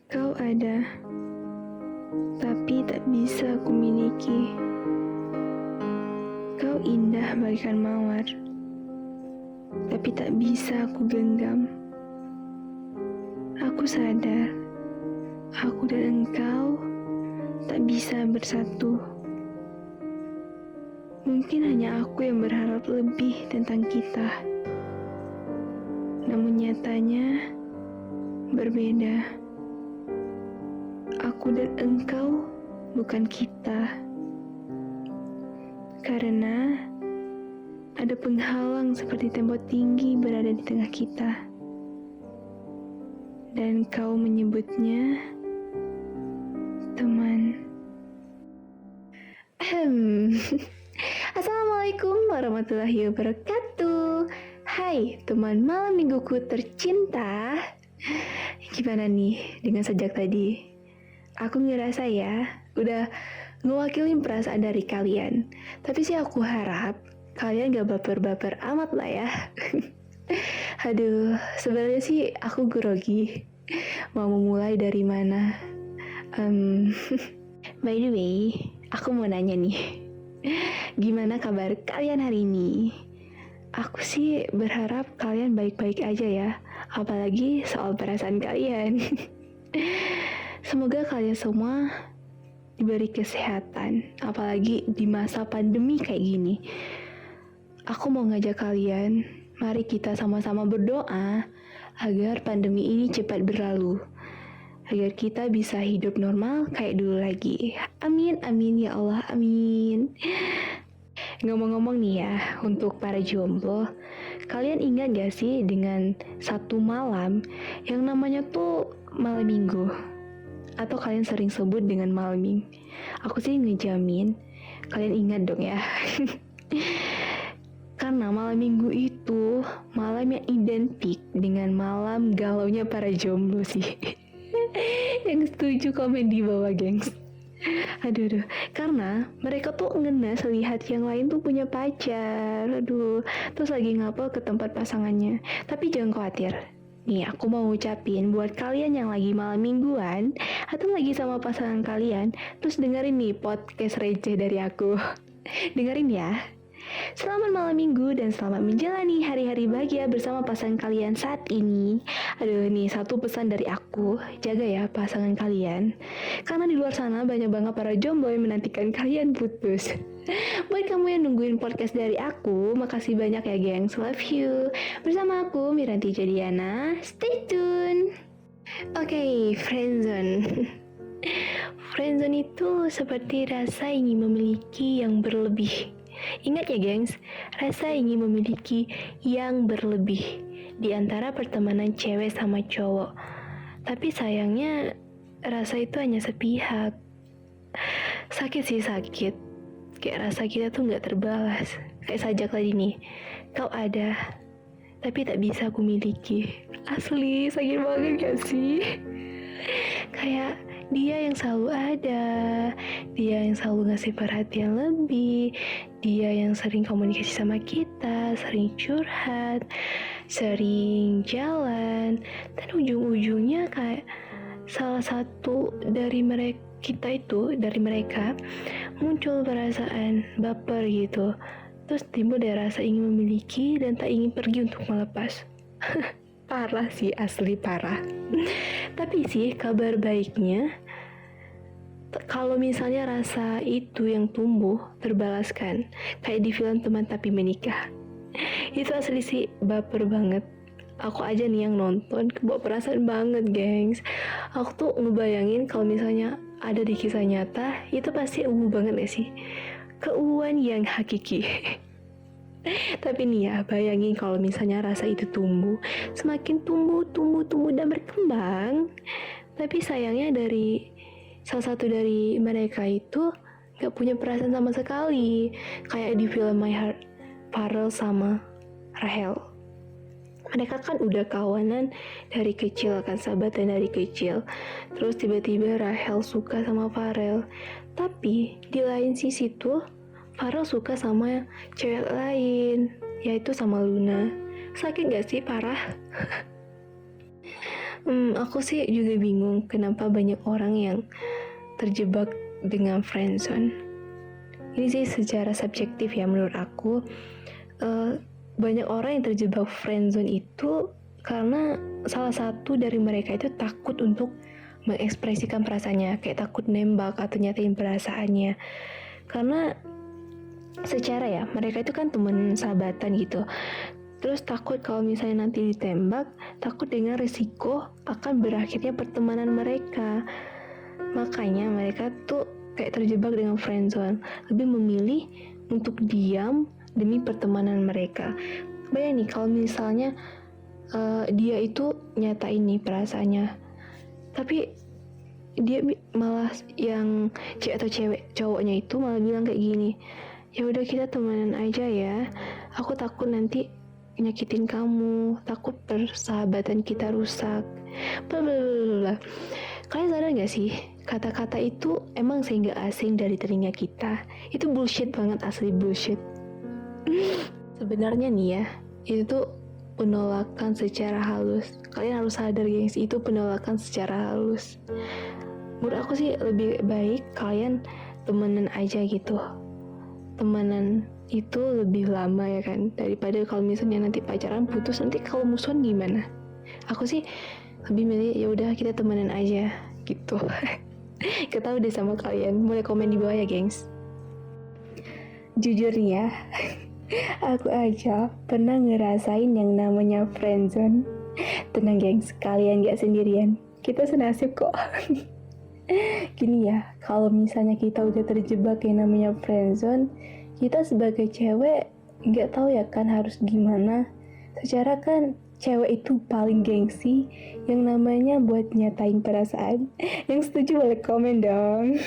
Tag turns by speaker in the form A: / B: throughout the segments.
A: Kau ada, tapi tak bisa aku miliki. Kau indah bagaikan mawar, tapi tak bisa aku genggam. Aku sadar, aku dan engkau tak bisa bersatu. Mungkin hanya aku yang berharap lebih tentang kita. Namun nyatanya berbeda. Aku dan engkau bukan kita. Karena ada penghalang seperti tembok tinggi berada di tengah kita. Dan kau menyebutnya teman. Assalamualaikum warahmatullahi wabarakatuh. Hai teman malam mingguku tercinta. Gimana nih dengan sejak tadi? Aku ngerasa ya udah ngewakilin perasaan dari kalian. Tapi sih aku harap kalian gak baper-baper amat lah ya. Aduh, sebenarnya sih aku grogi. Mau memulai dari mana? By the way, aku mau nanya nih. Gimana kabar kalian hari ini? Aku sih berharap kalian baik-baik aja ya. Apalagi soal perasaan kalian. Semoga kalian semua diberi kesehatan. Apalagi di masa pandemi kayak gini. Aku mau ngajak kalian, mari kita sama-sama berdoa agar pandemi ini cepat berlalu. Agar kita bisa hidup normal kayak dulu lagi. Amin, amin ya Allah, amin. Ngomong-ngomong nih ya, untuk para jomblo, kalian ingat gak sih dengan satu malam yang namanya tuh malam minggu? Atau kalian sering sebut dengan malam minggu? Aku sih ngejamin, kalian ingat dong ya. Karena malam minggu itu malam yang identik dengan malam galaunya para jomblo sih. Yang setuju komen di bawah, gengs. Aduh, karena mereka tuh ngenes lihat yang lain tuh punya pacar, terus lagi ngapel ke tempat pasangannya. Tapi jangan khawatir, nih aku mau ngucapin buat kalian yang lagi malam mingguan atau lagi sama pasangan kalian, terus dengerin nih podcast receh dari aku. Dengerin ya. Selamat malam minggu dan selamat menjalani hari-hari bahagia bersama pasangan kalian saat ini. Aduh, nih satu pesan dari aku, jaga ya pasangan kalian. Karena di luar sana banyak banget para jomblo yang menantikan kalian putus. Buat kamu yang nungguin podcast dari aku, makasih banyak ya gengs, love you. Bersama aku Miranti Jodiana, stay tune. Oke, friendzone. Friendzone itu seperti rasa ingin memiliki yang berlebih. Ingat ya gengs, rasa ingin memiliki yang berlebih di antara pertemanan cewek sama cowok. Tapi sayangnya rasa itu hanya sepihak. Sakit sih sakit. Kayak rasa kita tuh gak terbalas. Kayak sajak tadi nih, kau ada, tapi tak bisa aku miliki. Asli, sakit banget gak sih? Kayak dia yang selalu ada, dia yang selalu ngasih perhatian lebih, dia yang sering komunikasi sama kita, sering curhat, sering jalan, dan ujung-ujungnya kayak salah satu dari mereka muncul perasaan baper gitu. Terus timbul dari rasa ingin memiliki dan tak ingin pergi untuk melepas. Parah sih, asli parah. Tapi sih kabar baiknya, kalau misalnya rasa itu yang tumbuh terbalaskan, kayak di film Teman Tapi Menikah, itu asli sih baper banget. Aku aja nih yang nonton kebawa perasaan banget, gengs. Aku tuh ngebayangin kalau misalnya ada di kisah nyata, itu pasti banget gak sih? Keuuan yang hakiki. Tapi nih ya, bayangin kalau misalnya rasa itu tumbuh, semakin tumbuh dan berkembang. Tapi sayangnya dari salah satu dari mereka itu gak punya perasaan sama sekali. Kayak di film My Heart, Farel sama Rahel. Mereka kan udah kawanan dari kecil, kan sahabatan dari kecil. Terus tiba-tiba Rahel suka sama Farel. Tapi di lain sisi tuh Farel suka sama cewek lain, yaitu sama Luna. Sakit gak sih? Parah. Aku sih juga bingung kenapa banyak orang yang terjebak dengan friendzone. Ini sih secara subjektif ya menurut aku. Banyak orang yang terjebak friendzone itu karena salah satu dari mereka itu takut untuk mengekspresikan perasaannya, kayak takut nembak atau nyatain perasaannya. Karena secara ya mereka itu kan temen sahabatan gitu. Terus takut kalau misalnya nanti ditembak, takut dengan risiko akan berakhirnya pertemanan mereka. Makanya mereka tuh kayak terjebak dengan friendzone, lebih memilih untuk diam demi pertemanan mereka. Bayang nih kalau misalnya dia itu nyatain nih perasaannya, tapi dia malah yang cewek atau cowoknya itu malah bilang kayak gini, ya udah kita temenan aja ya, aku takut nanti nyakitin kamu, takut persahabatan kita rusak, blablabla. Kalian sadar gak sih, kata-kata itu emang sehingga asing dari telinga kita. Itu bullshit banget, asli bullshit. Sebenarnya nih ya, itu tuh penolakan secara halus. Kalian harus sadar guys, itu penolakan secara halus. Menurut aku sih lebih baik kalian temenan aja gitu. Temenan itu lebih lama ya kan, daripada kalau misalnya nanti pacaran putus, nanti kalau musuhan gimana. Aku sih lebih milih ya udah kita temenan aja gitu. Ketahui deh sama kalian, boleh komen di bawah ya gengs. Jujur nih ya, aku aja pernah ngerasain yang namanya friendzone. Tenang gengs, kalian gak sendirian, kita senasib kok. Gini ya, kalau misalnya kita udah terjebak yang namanya friendzone, kita sebagai cewek nggak tahu ya kan harus gimana. Secara kan cewek itu paling gengsi yang namanya buat nyatain perasaan. Yang setuju boleh komen dong.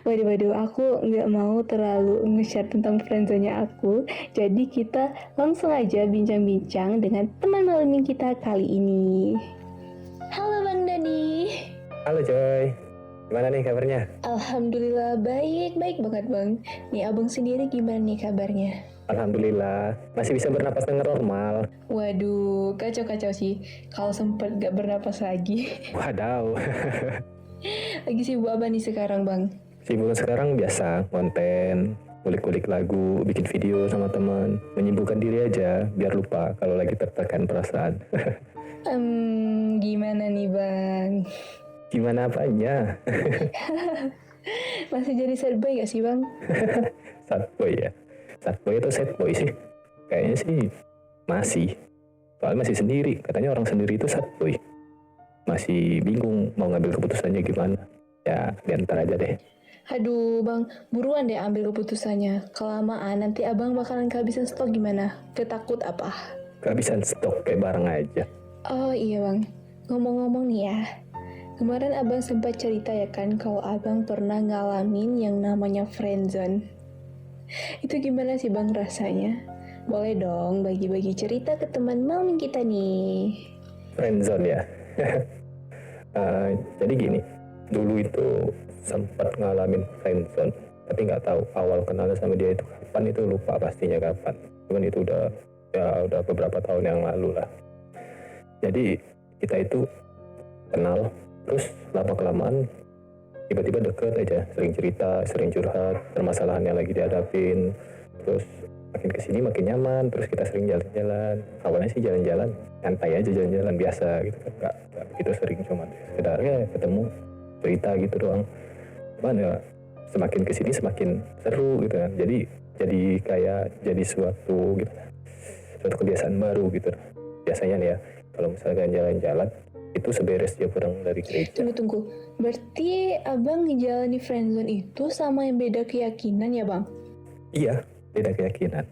A: Waduh, aku nggak mau terlalu nge-share tentang friendzone-nya aku. Jadi kita langsung aja bincang-bincang dengan teman malam kita kali ini. Halo Bang Dani.
B: Halo Joy, gimana nih kabarnya?
A: Alhamdulillah baik banget Bang. Nih abang sendiri gimana nih kabarnya?
B: Alhamdulillah, masih bisa bernapas dengan normal.
A: Waduh, kacau sih. Kalau sempet gak bernapas lagi.
B: Wadaw.
A: Lagi sibuk apa nih sekarang Bang?
B: Sibuk sekarang biasa, konten, kulik-kulik lagu, bikin video sama teman, menyibukkan diri aja biar lupa kalau lagi tertekan perasaan.
A: Gimana nih Bang?
B: Gimana apanya?
A: Masih jadi sad boy gak sih Bang?
B: Sad boy ya? Sad boy atau sad boy sih? Kayaknya sih masih. Soalnya masih sendiri, katanya orang sendiri itu sad boy. Masih bingung mau ngambil keputusannya gimana. Ya, diantar aja deh.
A: Aduh Bang, buruan deh ambil keputusannya. Kelamaan nanti abang bakalan kehabisan stok gimana? Ketakut apa?
B: Kehabisan stok kayak barang aja.
A: Oh iya Bang, ngomong-ngomong nih ya. Kemarin abang sempat cerita ya kan kalau abang pernah ngalamin yang namanya friendzone. Itu gimana sih Bang rasanya? Boleh dong bagi-bagi cerita ke teman malam kita nih.
B: Friendzone ya. Jadi gini, dulu itu sempat ngalamin friendzone, tapi nggak tahu awal kenalnya sama dia itu kapan, itu lupa pastinya kapan. Cuman itu udah beberapa tahun yang lalu lah. Jadi kita itu kenal, terus lama-kelamaan tiba-tiba deket aja, sering cerita, sering curhat, permasalahan yang lagi dihadapin. Terus makin kesini makin nyaman, terus kita sering jalan-jalan. Awalnya sih jalan-jalan, santai aja jalan-jalan biasa gitu kan, nggak begitu sering, cuman sekedarnya ketemu, cerita gitu doang. Cuman ya semakin kesini semakin seru gitu kan, jadi kayak jadi suatu kebiasaan baru gitu. Biasanya nih ya, kalau misalkan jalan-jalan, itu seberes dia pulang dari gereja.
A: Tunggu. Berarti abang ngejalani friendzone itu sama yang beda keyakinan ya Bang?
B: Iya, beda keyakinan.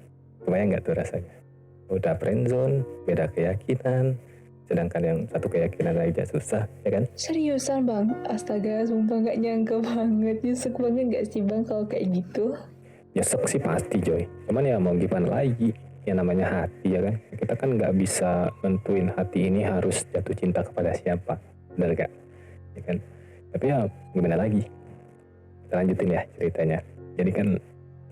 B: Kebayang nggak tuh rasanya? Udah friendzone, beda keyakinan, sedangkan yang satu keyakinan aja susah, ya kan?
A: Seriusan Bang? Astaga, sumpah gak nyangka banget. Nyesek banget gak sih Bang kalau kayak gitu?
B: Nyesek sih pasti Joy. Cuman ya mau gimana lagi? Yang namanya hati ya kan. Kita kan nggak bisa nentuin hati ini harus jatuh cinta kepada siapa. Benar gak? Ya kan? Tapi ya gimana lagi? Kita lanjutin ya ceritanya. Jadi kan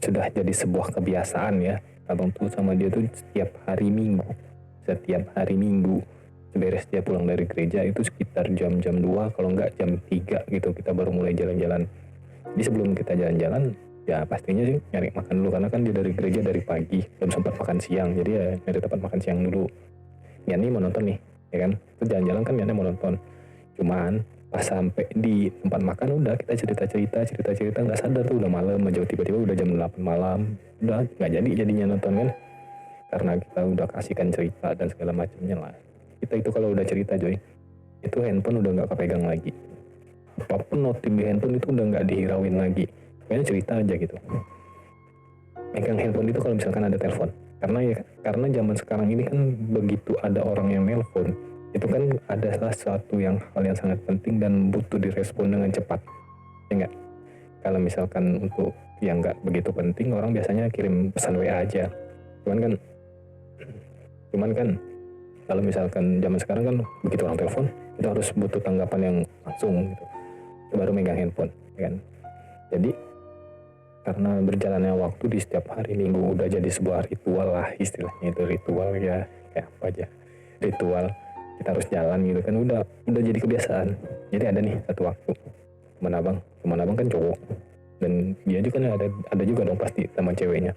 B: sudah jadi sebuah kebiasaan ya. Abang tuh sama dia tuh setiap hari Minggu Beres dia pulang dari gereja itu sekitar jam-jam 2, kalau enggak jam 3 gitu kita baru mulai jalan-jalan. Jadi sebelum kita jalan-jalan ya pastinya sih nyari makan dulu, karena kan dia dari gereja dari pagi belum sempat makan siang, jadi ya nyari tempat makan siang dulu. Ya nih mau nonton nih, ya kan? Itu jalan-jalan kan niatnya mau nonton. Cuman pas sampai di tempat makan udah kita cerita-cerita nggak sadar tuh udah malam aja, tiba-tiba udah jam 8 malam, udah nggak jadinya nonton kan, karena kita udah kasihkan cerita dan segala macamnya lah. Kita itu kalau udah cerita Joy, itu handphone udah nggak kepegang lagi, apapun notif di handphone itu udah nggak dihirauin lagi, pokoknya cerita aja gitu. Megang handphone itu kalau misalkan ada telepon, karena zaman sekarang ini kan begitu ada orang yang nelpon, itu kan ada salah satu hal yang sangat penting dan butuh direspon dengan cepat, ya nggak? Kalau misalkan untuk yang nggak begitu penting, orang biasanya kirim pesan WA aja. Cuman kan kalau misalkan zaman sekarang kan begitu orang telepon, kita harus butuh tanggapan yang langsung gitu, itu baru megang handphone, ya kan? Jadi karena berjalannya waktu di setiap hari Minggu udah jadi sebuah ritual lah, istilahnya itu ritual ya, kayak apa aja ritual, kita harus jalan gitu kan, udah jadi kebiasaan. Jadi ada nih satu waktu teman abang kan cowok, dan dia juga kan ada juga dong pasti teman ceweknya.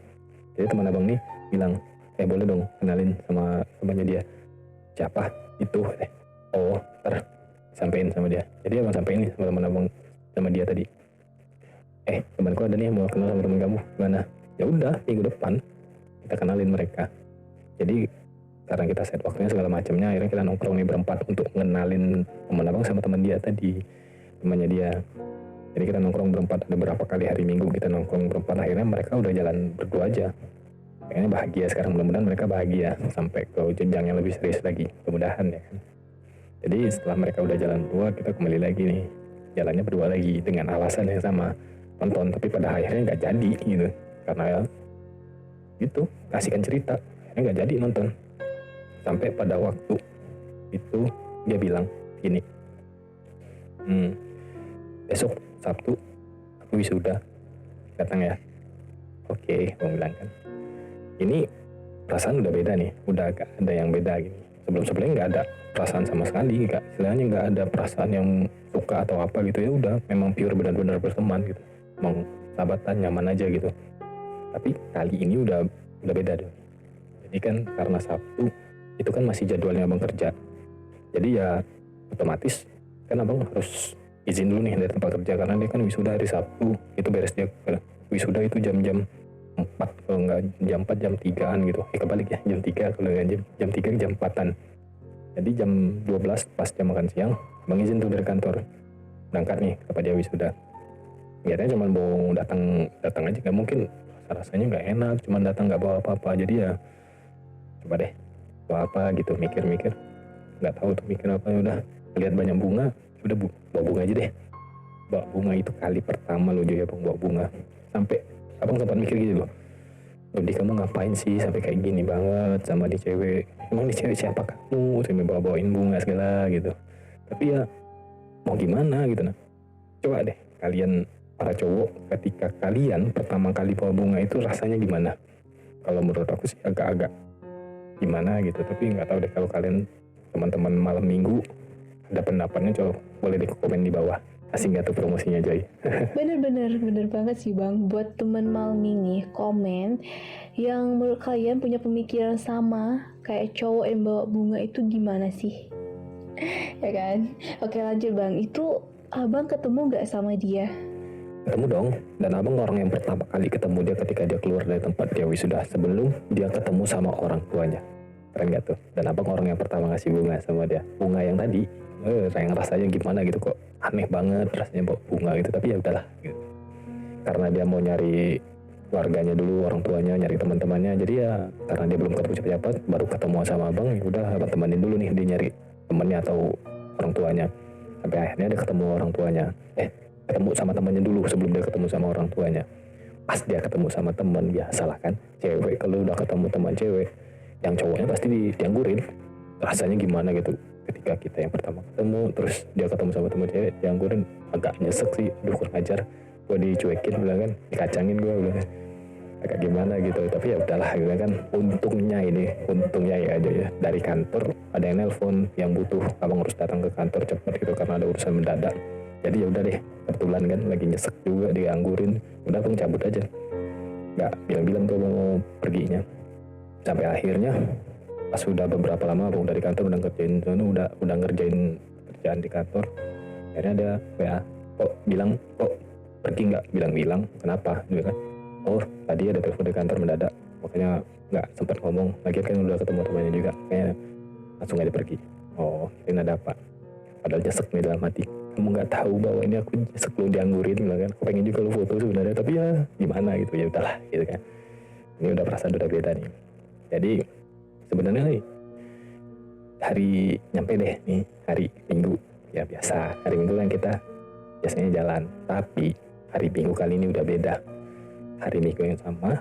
B: Jadi teman abang nih bilang, boleh dong kenalin sama temannya dia. Siapa itu? Oh, ntar sampein sama dia. Jadi abang sampein nih sama teman abang sama dia tadi. Temanku ada nih mau kenal sama teman kamu, gimana? Ya udah, minggu depan kita kenalin mereka. Jadi karena kita set waktunya segala macamnya, akhirnya kita nongkrong nih berempat untuk ngenalin teman abang sama teman dia tadi, temannya dia. Jadi kita nongkrong berempat, ada berapa kali hari Minggu kita nongkrong berempat, akhirnya mereka udah jalan berdua aja. Kayaknya bahagia sekarang, mudah-mudahan mereka bahagia sampai ke jenjang yang lebih serius lagi, mudah-mudahan ya kan. Jadi setelah mereka udah jalan berdua, kita kembali lagi nih, jalannya berdua lagi dengan alasan yang sama, nonton, tapi pada akhirnya nggak jadi gitu, karena ya gitu, kasihkan cerita, akhirnya nggak jadi nonton. Sampai pada waktu itu dia bilang gini, besok Sabtu aku wisuda, datang ya. Oke, aku bilang kan, ini perasaan udah beda nih, udah agak ada yang beda gini. Sebelumnya nggak ada perasaan sama sekali, istilahnya nggak ada perasaan yang suka atau apa gitu, ya udah memang pure benar-benar berteman gitu, emang sahabatan nyaman aja gitu. Tapi kali ini udah beda deh. Jadi kan karena Sabtu itu kan masih jadwalnya abang kerja, jadi ya otomatis kan abang harus izin dulu nih dari tempat kerja, karena dia kan wisuda hari Sabtu, itu beres dia wisuda itu jam 4, kalau nggak jam 4 jam 3an gitu, kebalik ya, jam 3, kalau nggak jam 3 jam 4an. Jadi jam 12 pas jam makan siang abang izin tuh dari kantor, berangkat nih tempat dia wisuda. Biasanya cuma mau datang aja, nggak mungkin rasanya nggak enak cuma datang nggak bawa apa-apa. Jadi ya coba deh bawa apa gitu, mikir-mikir nggak tahu tuh mikir apa, udah lihat banyak bunga, udah bawa bunga aja deh. Bawa bunga itu kali pertama lo juga abang bawa bunga, sampai abang sempat mikir gitu loh, Di kamu ngapain sih sampai kayak gini banget sama di cewek, emang di cewek siapa kamu sampai bawain bunga segala gitu. Tapi ya mau gimana gitu. Nah coba deh kalian para cowok, ketika kalian pertama kali bawa bunga itu rasanya gimana? Kalau menurut aku sih agak-agak gimana gitu, tapi nggak tahu deh kalau kalian teman-teman malam minggu ada pendapatnya, coba boleh di komen di bawah. Asing gak tuh promosinya Joy?
A: Bener banget sih bang. Buat teman malam ini komen yang menurut kalian punya pemikiran sama kayak cowok yang bawa bunga itu gimana sih? Ya kan? Oke lanjut bang, itu abang ketemu gak sama dia?
B: Ketemu dong, dan abang orang yang pertama kali ketemu dia ketika dia keluar dari tempat dia wisuda, sebelum dia ketemu sama orang tuanya. Keren gak tuh? Dan abang orang yang pertama ngasih bunga sama dia. Bunga yang tadi, yang rasanya gimana gitu, kok aneh banget rasanya bawa bunga gitu, tapi ya udahlah gitu. Karena dia mau nyari keluarganya dulu, orang tuanya, nyari teman-temannya, jadi ya karena dia belum ketemu cepat-cepat, baru ketemu sama abang, ya udah abang temenin dulu nih dia nyari temannya atau orang tuanya. Sampai akhirnya dia ketemu orang tuanya, ketemu sama temannya dulu sebelum dia ketemu sama orang tuanya. Pas dia ketemu sama teman, biasalah kan cewek kalau udah ketemu teman cewek, yang cowoknya pasti dianggurin. Rasanya gimana gitu ketika kita yang pertama ketemu, terus dia ketemu sama teman cewek dianggurin, agak nyesek sih, aduh kurang ajar, gue dicuekin bilang kan, dikacangin gue bilang. agak gimana gitu. Tapi ya udahlah gitu kan. Untungnya ya aja ya, dari kantor ada yang nelpon yang butuh abang harus datang ke kantor cepat gitu karena ada urusan mendadak. Jadi ya udah deh, kebetulan kan lagi nyesek juga dianggurin, udah abang cabut aja, nggak bilang-bilang tuh abang mau perginya. Sampai akhirnya pas sudah beberapa lama abang dari kantor udah ngerjain kerjaan di kantor, akhirnya ada WA, kok pergi nggak, bilang kenapa gitu kan. Oh tadi ada telepon di kantor mendadak, makanya nggak sempat ngomong, lagi kan udah ketemu temannya juga, kayaknya langsung aja pergi. Oh ini ada apa, padahal nyesek nih dalam hati, kamu nggak tahu bahwa ini aku nyesek lo dianggurin bilang kan, aku pengen juga lo foto sebenarnya, tapi ya gimana gitu, ya udahlah gitu kan. Ini udah perasaan udah beda nih. Jadi sebenarnya nih hari nyampe deh nih hari Minggu, ya biasa hari Minggu kan kita biasanya jalan, tapi hari Minggu kali ini udah beda. Hari Minggu yang sama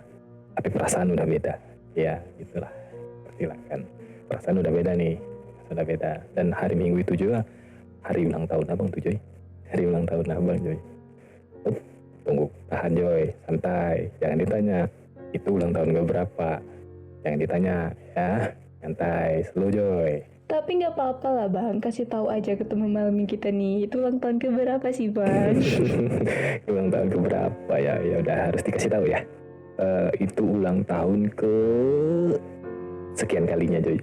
B: tapi perasaan udah beda, ya gitulah, pastilah kan perasaan udah beda nih, udah beda. Dan hari Minggu itu juga hari ulang tahun abang tuh Joy, hari ulang tahun abang Joy. Tunggu, tahan Joy, santai, jangan ditanya itu ulang tahun berapa, jangan ditanya ya, santai, slow Joy.
A: Tapi nggak apa-apa lah bang, kasih tahu aja ke teman malam kita nih, itu ulang tahun keberapa sih bang?
B: Ulang tahun keberapa ya? Ya udah harus dikasih tahu ya. Itu ulang tahun ke sekian kalinya Joy.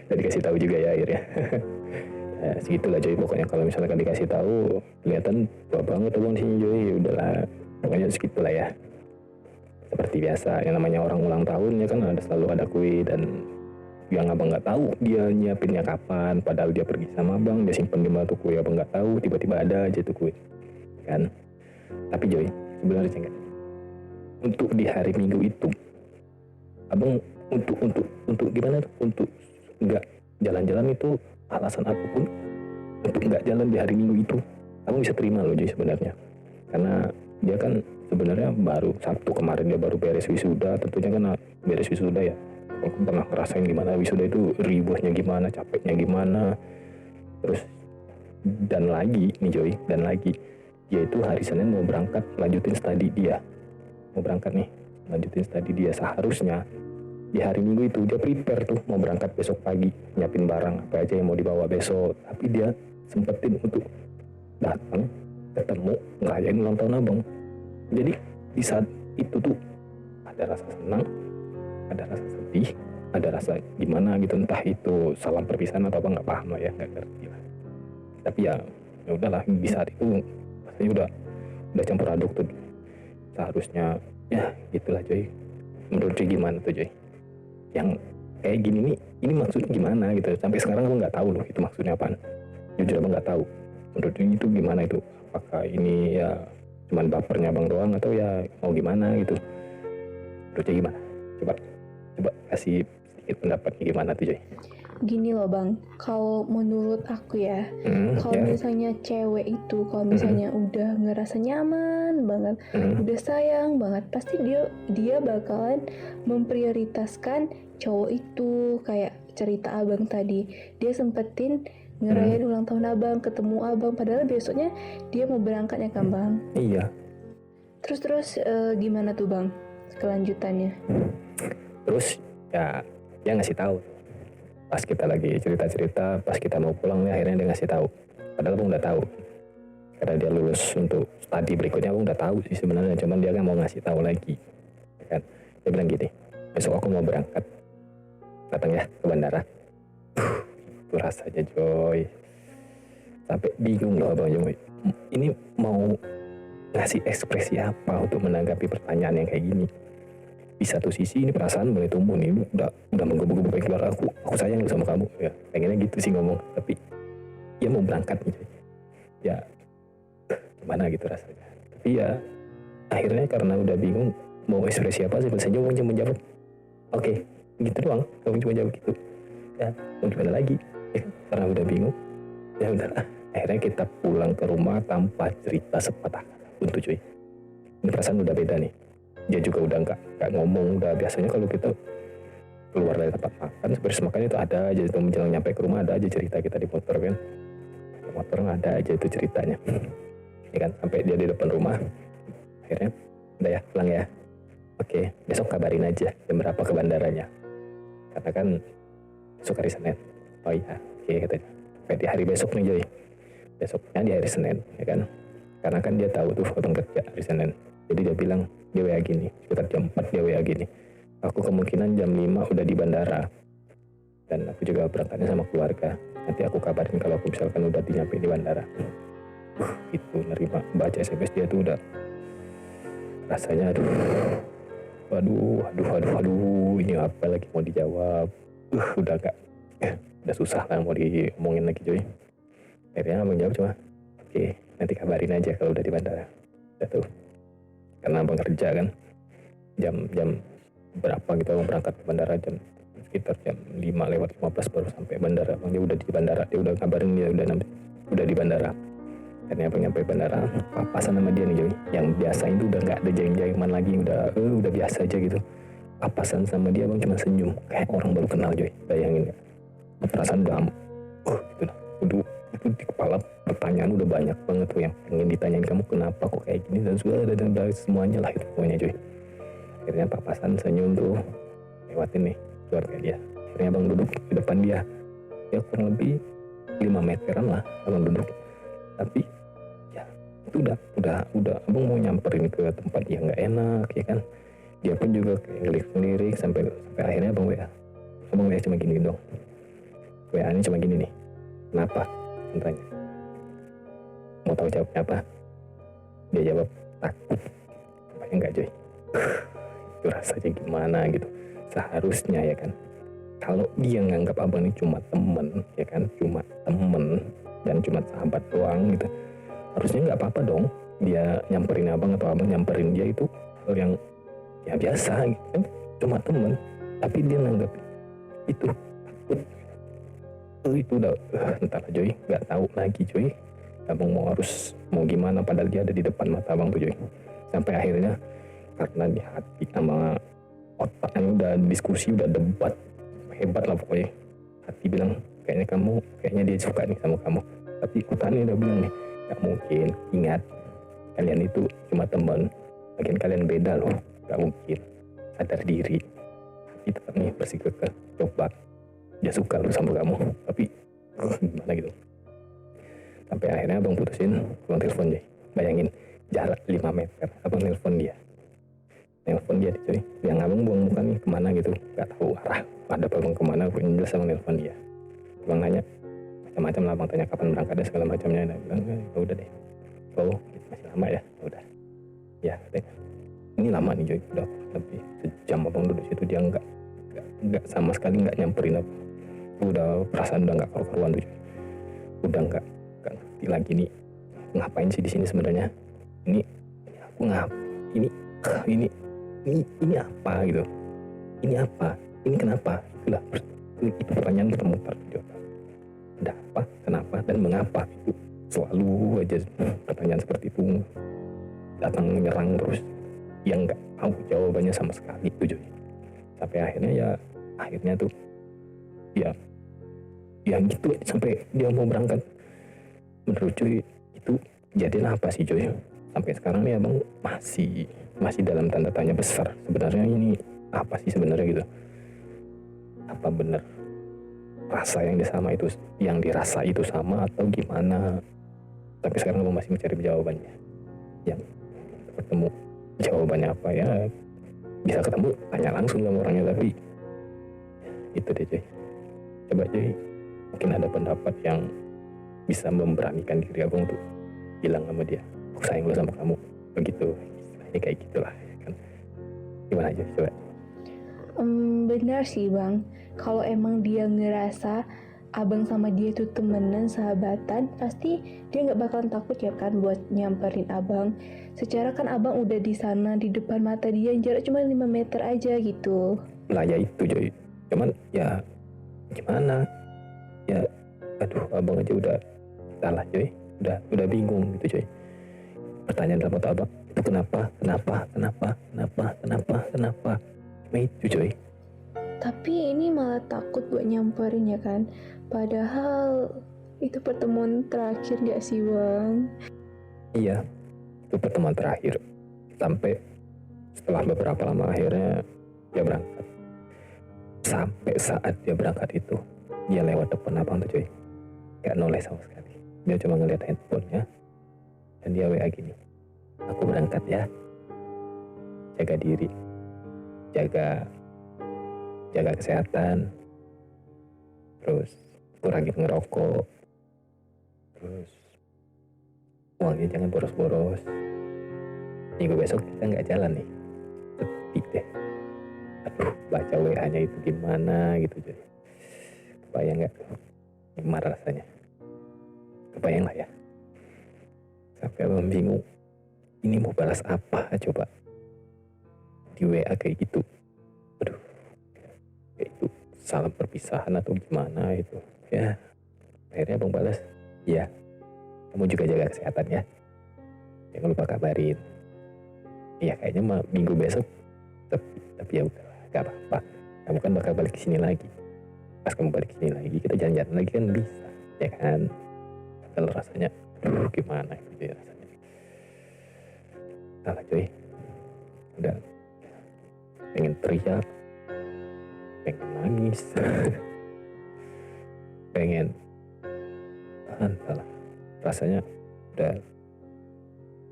B: Udah dikasih tahu juga ya akhirnya. Segitulah Joy, pokoknya kalau misalkan dikasih tahu kelihatan tua banget abang di sini Joy. Ya udahlah, pokoknya segitulah ya. Seperti biasa, yang namanya orang ulang tahun ya kan selalu ada kue, dan yang abang nggak tahu dia nyiapinnya kapan, padahal dia pergi sama abang, dia simpen di mana tuh kue, abang nggak tahu, tiba-tiba ada aja tuh kue kan. Tapi Joy, sebenarnya enggak, untuk di hari Minggu itu abang untuk gimana tuh, untuk nggak jalan-jalan itu, alasan apapun untuk nggak jalan di hari Minggu itu abang bisa terima loh Joy sebenarnya. Karena dia kan sebenarnya baru Sabtu kemarin dia baru beres wisuda, tentunya kan beres wisuda ya, aku pernah ngerasain gimana wisuda itu, ribuhnya gimana, capeknya gimana. Terus dan lagi nih Joy, dan lagi dia itu hari Senin mau berangkat lanjutin studi dia, mau berangkat nih lanjutin studi dia. Seharusnya di hari Minggu itu dia prepare tuh mau berangkat besok pagi, nyiapin barang apa aja yang mau dibawa besok, tapi dia sempetin untuk datang ketemu ngerayain ulang tahun abang. Jadi di saat itu tuh ada rasa senang, ada rasa sedih, ada rasa gimana gitu, entah itu salam perpisahan atau apa, nggak paham lah ya, nggak ngerti lah. Tapi ya udahlah, di saat itu rasanya udah campur aduk tuh. Seharusnya ya gitulah Joy. Menurut Joy gimana tuh Joy? Yang kayak gini nih, ini maksudnya gimana gitu? Sampai sekarang abang nggak tahu loh itu maksudnya apaan. Jujur abang nggak tahu. Menurut Joy itu gimana itu? Apakah ini ya cuman bapernya abang doang atau ya mau gimana gitu? Menurut Joy gimana? Coba kasih sedikit pendapatnya gimana tuh Joy.
A: Gini loh bang, kalau menurut aku ya, kalau
B: ya.
A: misalnya cewek itu, kalau misalnya udah ngerasa nyaman banget, udah sayang banget, pasti dia bakalan memprioritaskan cowok itu. Kayak cerita abang tadi, dia sempetin ngerayain ulang tahun abang, ketemu abang, padahal besoknya dia mau berangkat ya kan bang?
B: Iya.
A: Terus gimana tuh bang kelanjutannya?
B: Terus ya dia ngasih tahu pas kita lagi cerita-cerita, pas kita mau pulang nih, akhirnya dia ngasih tahu. Padahal aku udah tahu, karena dia lulus untuk studi berikutnya, aku udah tahu sih sebenarnya, cuman dia kan mau ngasih tahu lagi kan. Dia bilang gini, besok aku mau berangkat, datang ya ke bandara. Itu rasanya Joy, sampai bingung loh abang Joy, ini mau ngasih ekspresi apa untuk menanggapi pertanyaan yang kayak gini. Di satu sisi ini perasaan mulai tumbuh nih, udah menggebu-gebu pengen keluar, aku sayang sama kamu ya, pengennya gitu sih ngomong, tapi ya mau berangkat gitu ya, gimana gitu rasanya. Tapi ya akhirnya karena udah bingung mau ekspresi apa sih, saja mau cuma jawab oke, gitu doang, kamu cuma jawab gitu ya, mau gimana lagi ya, karena udah bingung ya udahlah. Akhirnya kita pulang ke rumah tanpa cerita sepatah kata pun tuh cuy. Ini perasaan udah beda nih. Dia juga udah nggak ngomong. Udah biasanya kalau kita keluar dari tempat makan, beres makan itu ada aja itu, menjelang nyampe ke rumah ada aja cerita kita di motor kan. Di motor ada aja itu ceritanya. Ya kan, sampai dia di depan rumah. Akhirnya udah ya pulang ya. Oke, besok kabarin aja jam berapa ke bandaranya. Karena kan besok hari Senin. Oh iya, oke katanya. Kayak di hari besok nih Joy. Besoknya di hari Senin, ya kan. Karena kan dia tahu tuh potong kerja hari Senin. Jadi dia bilang, dia WA gini, sekitar jam 4 dia WA gini. Aku kemungkinan jam 5 udah di bandara. Dan aku juga berangkatnya sama keluarga. Nanti aku kabarin kalau aku misalkan udah nyampe di bandara. Itu nerima baca SMS dia tuh udah rasanya waduh, ini apa lagi mau dijawab. Udah gak, udah susah lah mau diomongin lagi Joy. Akhirnya abang jawab cuma, oke, nanti kabarin aja kalau udah di bandara. Udah tuh, karena abang kerja kan, jam berapa gitu abang berangkat ke bandara sekitar jam 5:15 baru sampai bandara. Abang dia udah di bandara, dia udah kabarin dia udah di bandara. Akhirnya abang nyampe bandara, papasan sama dia nih Joy. Yang biasa itu udah nggak ada jaim-jaiman lagi, udah biasa aja gitu. Papasan sama dia abang cuma senyum, kayak orang baru kenal Joy. Bayangin ya, perasaan udah, gitu lah. Itu di kepala pertanyaan udah banyak banget tuh yang pengen ditanyain, kamu kenapa kok kayak gini dan semuanya lah itu pokoknya Joy. Akhirnya papasan senyum tuh lewatin nih keluarga dia. Akhirnya abang duduk di depan dia, ya kurang lebih 5 meteran lah abang duduk. Tapi ya itu udah abang mau nyamperin ke tempat yang nggak enak ya kan. Dia pun juga kayak ngelirik sampai akhirnya abang WA cuma gini dong. WA ini cuma gini nih, kenapa? Tanya. Mau tahu jawabnya apa? Dia jawab takut. Apa enggak Joy? Itu rasanya gimana gitu. Seharusnya ya kan, kalau dia nganggap abang ini cuma temen ya kan, cuma temen dan cuma sahabat doang gitu, harusnya nggak apa-apa dong dia nyamperin abang atau abang nyamperin dia. Itu hal yang ya biasa gitu kan, cuma temen. Tapi dia nganggap itu takut. Itu udah entar Joy, nggak tahu lagi Joy abang mau gimana, padahal dia ada di depan mata abang tuh Joy. Sampai akhirnya karena di hati sama otaknya udah diskusi, udah debat hebat lah pokoknya. Hati bilang kayaknya dia suka nih sama kamu, tapi otaknya udah bilang nih, gak mungkin, ingat kalian itu cuma teman, bagian kalian beda loh, gak mungkin, sadar diri. Hati tetap nih bersikukuh, coba dia suka loh sama kamu, tapi gimana gitu. Sampai akhirnya abang putusin, abang telepon dia. Bayangin jarak 5 meter, abang nelpon dia cuy. Yang abang buang muka nih kemana gitu, gak tahu arah ada abang kemana, aku jelas abang nelpon dia. Abang nanya macam-macam lah, abang tanya kapan berangkatnya segala macamnya. Dia bilang ya udah deh, masih lama ya, udah ya katanya. Ini lama nih Joy, udah lebih sejam abang duduk situ. Dia nggak sama sekali nggak nyamperin apa. Udah perasaan udah nggak karu-karuan tuh Joy. Udah nggak ngerti lagi nih ngapain sih di sini sebenarnya. Ini aku ini apa gitu. Ini apa? Ini kenapa? Itulah itu pertanyaan bermutar Joy. Ada apa? Kenapa? Dan mengapa? Itu selalu aja pertanyaan seperti itu datang menyerang terus. Yang nggak tahu jawabannya sama sekali itu Joy. Sampai akhirnya tuh ya gitu sampai dia mau berangkat. Menurut Joy itu kejadian apa sih Joy? Sampai sekarang nih abang masih dalam tanda tanya besar. Sebenarnya ini apa sih sebenarnya gitu? Apa benar rasa yang dirasa itu sama atau gimana? Tapi sekarang abang masih mencari jawabannya. Yang ketemu jawabannya apa ya? Bisa ketemu tanya langsung sama orangnya, tapi itu deh Joy. Coba Joy, mungkin ada pendapat yang bisa memberanikan diri abang untuk bilang sama dia, aku sayang lo sama kamu, begitu. Ini kayak gitulah kan. Gimana aja coba?
A: Benar sih bang, kalau emang dia ngerasa abang sama dia tuh temenan, sahabatan, pasti dia nggak bakalan takut ya kan buat nyamperin abang. Secara kan abang udah di sana di depan mata dia, jarak cuma 5 meter aja gitu.
B: Lah ya itu Joy, cuman ya gimana ya, aduh abang aja udah salah Joy, udah bingung gitu Joy. Pertanyaan dalam otak abang itu kenapa cuma itu Joy.
A: Tapi ini malah takut buat nyamperin ya kan, padahal itu pertemuan terakhir gak sih bang?
B: Iya, itu pertemuan terakhir. Sampai Setelah beberapa lama akhirnya dia berangkat. Sampai saat dia berangkat itu, dia lewat depan abang tuh cuy, gak noleh sama sekali. Dia cuma ngeliat handphonenya dan dia WA gini, aku berangkat ya, jaga diri, jaga jaga kesehatan, terus kurangin ngerokok, terus uangnya jangan boros-boros. Minggu besok kita nggak jalan nih, sepi deh. Aduh, baca WA-nya itu gimana gitu cuy. Kebayang nggak? Gimana rasanya? Kebayang lah ya. Sampai abang bingung, ini mau balas apa coba di WA kayak gitu. Aduh, kayak itu salam perpisahan atau gimana itu. Ya, akhirnya abang balas, iya, kamu juga jaga kesehatan ya. Jangan lupa kabarin. Iya, kayaknya minggu besok tapi ya udah, gak apa-apa. Kamu kan bakal balik ke sini lagi. Pas kamu balik ke sini lagi, kita jalan-jalan lagi kan bisa, ya kan? Kalau rasanya, aduh gimana gitu ya rasanya. Salah cuy, udah pengen teriak, pengen nangis, pengen entahlah. Rasanya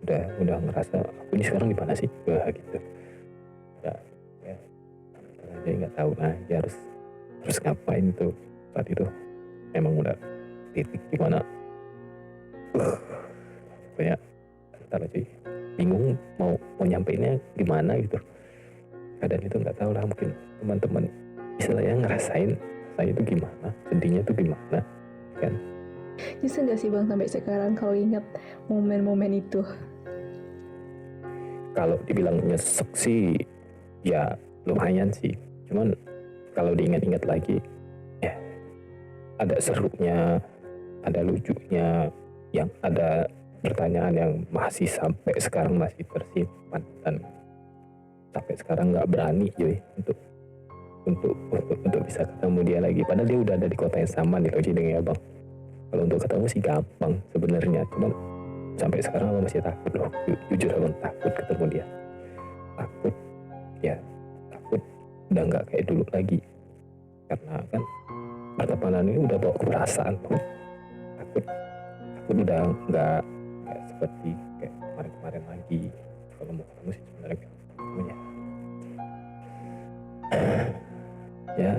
B: udah ngerasa aku ini sekarang di mana sih? Wah gitu. Udah ya, aja nggak tahu lagi harus ngapain tuh saat itu. Memang udah titik di mana kayak entahlah cuy, bingung mau nyampeinnya gimana gitu. Keadaan itu nggak tahu lah, mungkin teman-teman bisa lah ya ngerasain saya itu gimana, sedihnya tuh gimana kan.
A: Nyesel gak sih bang sampai sekarang kalau ingat momen-momen itu?
B: Kalau dibilang nyesek sih ya lumayan sih, cuman kalau diingat-ingat lagi ya ada serunya, ada lucunya, yang ada pertanyaan yang masih sampai sekarang masih tersimpan dan sampai sekarang nggak berani cuy untuk bisa ketemu dia lagi. Padahal dia udah ada di kota yang sama di Loji dengan abang. Kalau untuk ketemu sih gampang sebenarnya, cuman sampai sekarang abang masih takut loh. Jujur abang takut ketemu dia. Takut, ya takut udah nggak kayak dulu lagi. Karena kan pertemanan ini udah bawa ke perasaan tuh. Takut udah nggak seperti kayak kemarin-kemarin lagi. Kalau mau ketemu sih sebenarnya ketemunya. Ya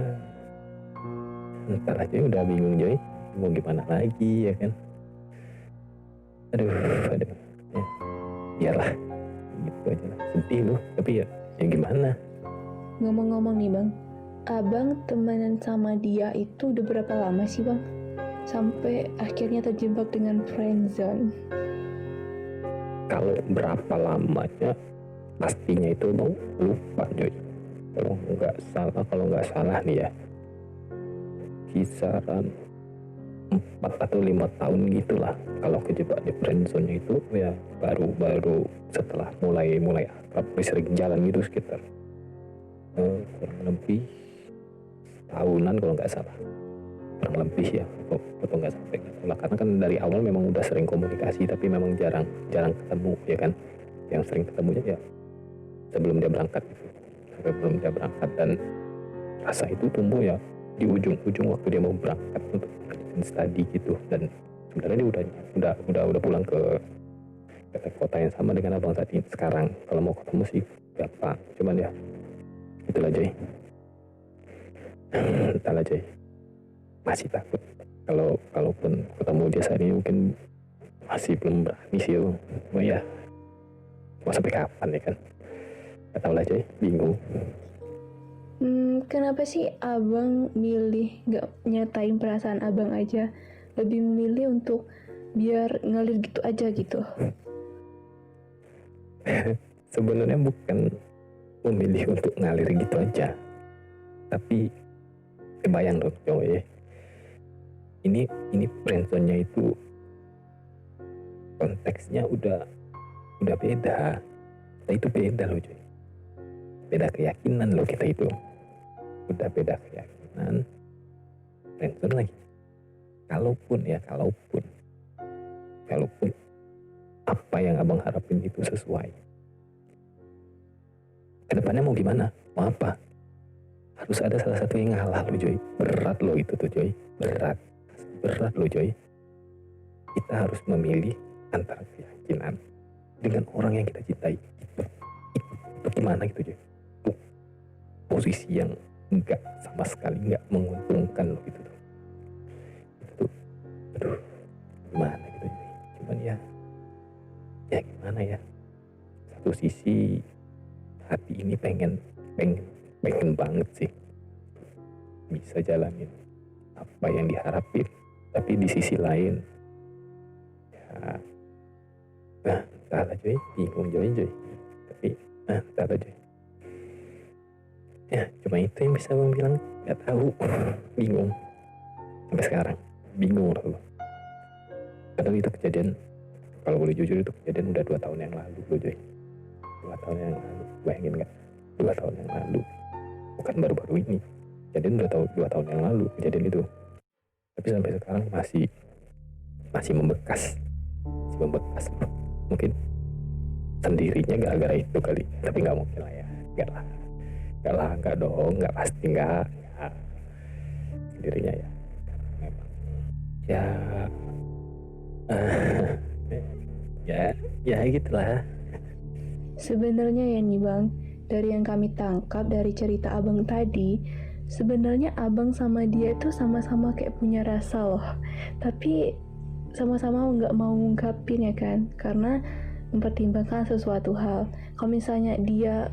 B: ntar aja udah bingung Joy, mau gimana lagi ya kan. Aduh ya, biarlah gitu aja lah. Sedih loh, tapi ya gimana.
A: Ngomong-ngomong nih bang, abang temenan sama dia itu udah berapa lama sih bang? Sampai akhirnya terjebak dengan friendzone.
B: Kalau berapa lamanya pastinya itu bang lupa Joy. Kalau nggak salah nih ya, kisaran 4 atau 5 tahun gitulah kalau kejebak di friendzone itu ya. Baru setelah mulai akrab, sering jalan gitu sekitar kurang lebih tahunan kalau nggak salah, kurang lebih ya, atau nggak sampai lah, karena kan dari awal memang udah sering komunikasi tapi memang jarang ketemu ya kan. Yang sering ketemunya ya sebelum dia berangkat gitu, sebelum dia berangkat, dan rasa itu tumbuh ya di ujung waktu dia mau berangkat untuk studi gitu. Dan sebenarnya dia udah pulang ke kota yang sama dengan abang saat ini sekarang. Kalau mau ketemu sih gampang, cuman ya itulah Jay. Entahlah Jay, masih takut kalaupun ketemu dia saat ini, mungkin masih belum berani sih bang. Oh ya, mau sampai kapan ya kan, nggak tahu lah Jay, bingung.
A: Kenapa sih abang milih gak nyatain perasaan abang aja, lebih memilih untuk biar ngalir gitu aja gitu?
B: Sebenarnya bukan memilih untuk ngalir gitu aja, tapi kebayang dong coy, ini friendzone-nya itu konteksnya udah beda. Kita itu beda loh coy, beda keyakinan loh kita itu, udah beda keyakinan. Friendzone lagi, kalaupun apa yang abang harapin itu sesuai, depannya mau gimana, mau apa. Harus ada salah satu yang ngalah loh Joy. Berat loh itu tuh Joy, berat loh Joy. Kita harus memilih antara keyakinan dengan orang yang kita cintai. Itu gimana gitu Joy. Itu posisi yang enggak sama sekali enggak menguntungkan loh gitu tuh. Itu tuh aduh gimana gitu Joy. Cuman ya gimana ya, satu sisi hati ini pengen banget sih bisa jalanin apa yang diharapin, tapi di sisi lain ya entahlah Joy, bingung Joy tapi entahlah Joy. Ya cuma itu yang bisa Abang bilang, nggak tahu. Bingung sampai sekarang, bingung loh. Padahal itu kejadian, kalau boleh jujur itu kejadian udah 2 tahun yang lalu loh Joy. 2 tahun yang lalu, bayangin nggak? 2 tahun yang lalu, bukan baru-baru ini. Kejadian udah 2 tahun yang lalu kejadian itu. Tapi sampai sekarang masih membekas loh. Mungkin sendirinya gara-gara itu kali, tapi nggak mungkin lah ya. Enggak dong, nggak pasti enggak. Sendirinya ya, memang ya ya gitulah.
A: Sebenarnya ya nih Bang, dari yang kami tangkap dari cerita Abang tadi, sebenarnya Abang sama dia tuh sama-sama kayak punya rasa loh. Tapi sama-sama nggak mau ngungkapin ya kan, karena mempertimbangkan sesuatu hal. Kalau misalnya dia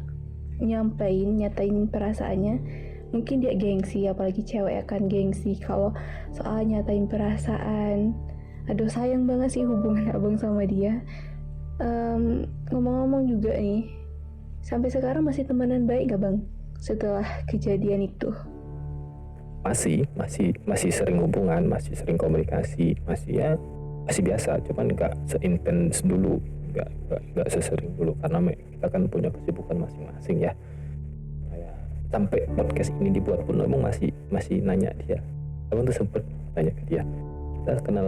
A: nyatain perasaannya, mungkin dia gengsi, apalagi cewek akan gengsi kalau soal nyatain perasaan. Aduh sayang banget sih hubungan Abang sama dia. Ngomong-ngomong juga nih, sampai sekarang masih temenan baik gak Bang setelah kejadian itu?
B: Masih sering hubungan, masih sering komunikasi, masih biasa, cuman nggak seintens dulu, nggak sesering dulu karena kita kan punya kesibukan masing-masing ya. Kayak sampai podcast ini dibuat pun Abang masih nanya dia. Abang tuh sempet nanya ke dia, kita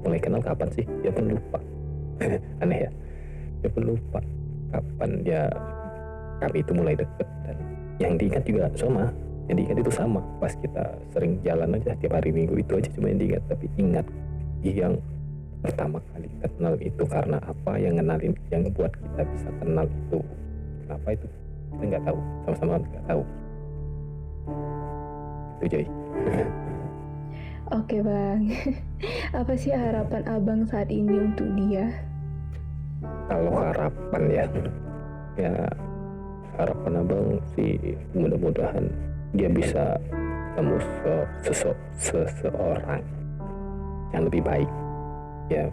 B: mulai kenal kapan sih? Dia pun lupa. Aneh ya, dia pun lupa kapan ya kami itu mulai deket. Dan yang diingat juga sama, yang diingat itu sama, pas kita sering jalan aja tiap hari Minggu, itu aja cuma yang diingat. Tapi ingat yang pertama kali kita kenal itu karena apa, yang ngenalin, yang buat kita bisa kenal itu kenapa, itu kita nggak tahu, sama-sama nggak tahu. Itu Joy.
A: Oke Bang, apa sih harapan Abang saat ini untuk dia?
B: Kalau harapan ya harapan Abang sih mudah-mudahan dia bisa ketemu seseorang yang lebih baik. Ya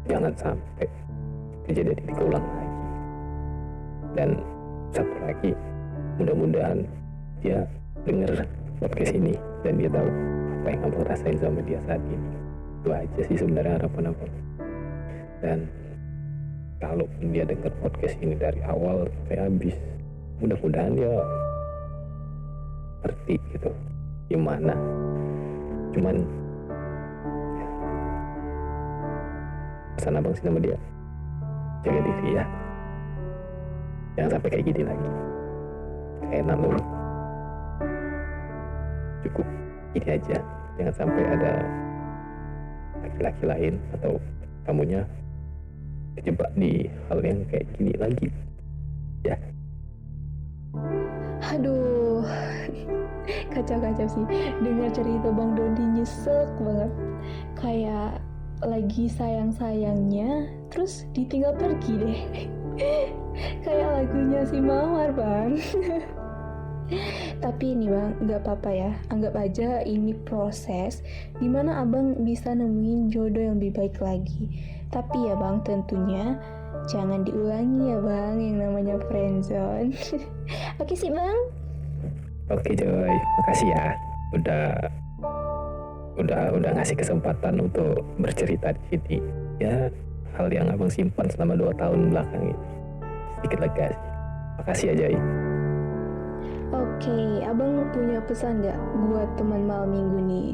B: jangan sampai kejadian ini keulang lagi. Dan satu lagi, mudah-mudahan dia dengar podcast ini dan dia tahu apa yang Abang rasain sama dia saat ini. Itu aja sih sebenarnya harapan Abang. Dan kalau dia dengar podcast ini dari awal sampai habis, mudah-mudahan dia ngerti gitu gimana. Cuman pesan Abang sih sama dia, jaga diri ya, jangan sampai kayak gini lagi. Kayak lu cukup gini aja, jangan sampai ada laki-laki lain atau kamunya kejebak di hal yang kayak gini lagi ya.
A: Aduh, kacau-kacau sih. Dengar cerita Bang Dodi nyesek banget. Kayak lagi sayang-sayangnya, terus ditinggal pergi deh. Kayak lagunya si Mawar Bang. Tapi ini Bang, nggak apa-apa ya. Anggap aja ini proses dimana Abang bisa nemuin jodoh yang lebih baik lagi. Tapi ya Bang, tentunya jangan diulangi ya Bang yang namanya friendzone. Oke sih Bang.
B: Oke Joy, makasih ya udah ngasih kesempatan untuk bercerita di sini. Ya hal yang Abang simpan selama 2 tahun belakang ini sedikit lega sih. Makasih ya Joy.
A: Oke, Abang punya pesan nggak buat teman malam minggu nih?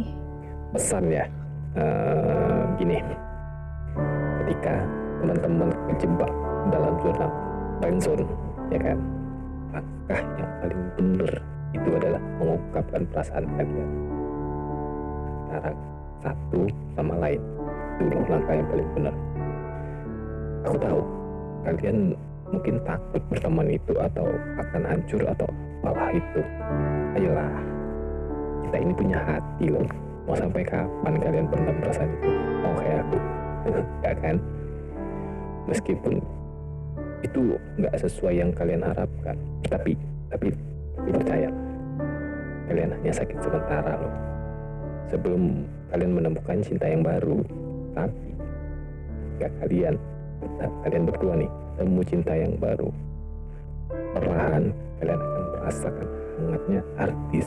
B: Pesan ya, gini, ketika teman-teman kejebak dalam zona friendzone, ya kan, langkah yang paling benar itu adalah mengungkapkan perasaan kalian antara satu sama lain. Itu loh langkah yang paling benar. Aku tahu kalian mungkin takut berteman itu atau akan hancur atau apalah itu. Ayolah, kita ini punya hati loh. Mau sampai kapan kalian pendam perasaan itu? Mau kayak aku? Gak kan? Meskipun itu gak sesuai yang kalian harapkan, tapi percaya, kalian hanya sakit sementara loh. Sebelum kalian menemukan cinta yang baru. Tapi jika kalian berdua nih temu cinta yang baru, perlahan kalian akan merasakan hangatnya arti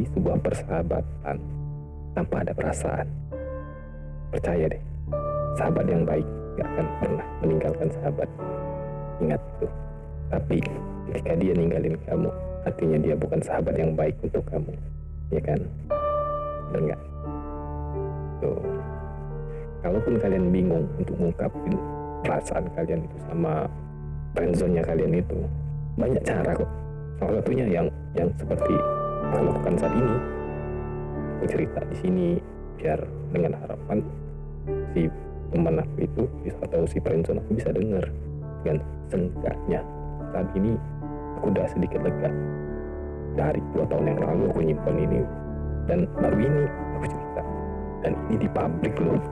B: sebuah persahabatan tanpa ada perasaan. Percaya deh, sahabat yang baik gak akan pernah meninggalkan sahabat. Ingat itu. Tapi ketika dia ninggalin kamu, artinya dia bukan sahabat yang baik untuk kamu, ya kan? Bener gak? Tuh. Kalaupun kalian bingung untuk mengungkapin perasaan kalian itu sama friendzone-nya kalian itu, banyak cara kok. Salah satunya yang seperti aku lakukan saat ini. Aku cerita di sini biar dengan harapan si teman aku itu atau si friendzone aku bisa dengar. Dan seenggaknya saat ini aku udah sedikit lega. Dari 2 tahun yang lalu aku nyimpan ini, dan baru ini aku cerita. Dan ini di publik loh.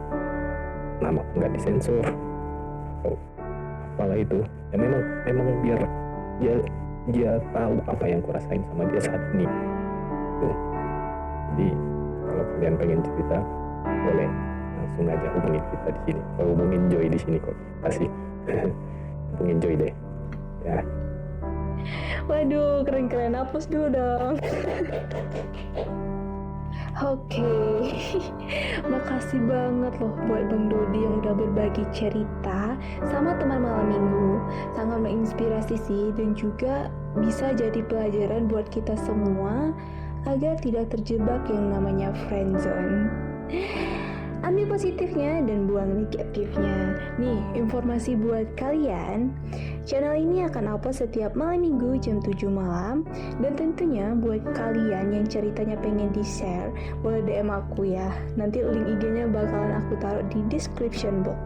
B: Nama aku nggak disensor atau apalah itu. Ya memang biar dia tahu apa yang aku rasain sama dia saat ini. Tuh. Jadi kalau kalian pengen cerita, boleh langsung aja hubungin kita di sini. Kalau hubungin Joy di sini kok. Kasih. Hubungin Joy deh. Ya.
A: Waduh, keren-keren. Hapus dulu dong. Oke. Makasih banget loh buat Bang Dodi yang udah berbagi cerita sama teman malam minggu. Sangat menginspirasi sih, dan juga bisa jadi pelajaran buat kita semua agar tidak terjebak yang namanya friendzone. Ambil positifnya dan buang negatifnya. Nih, informasi buat kalian. Channel ini akan upload setiap malam minggu jam 7 malam. Dan tentunya buat kalian yang ceritanya pengen di-share, boleh DM aku ya. Nanti link IG-nya bakalan aku taruh di description box.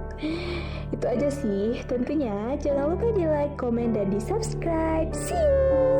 A: Itu aja sih. Tentunya jangan lupa di like, komen, dan di subscribe. See you!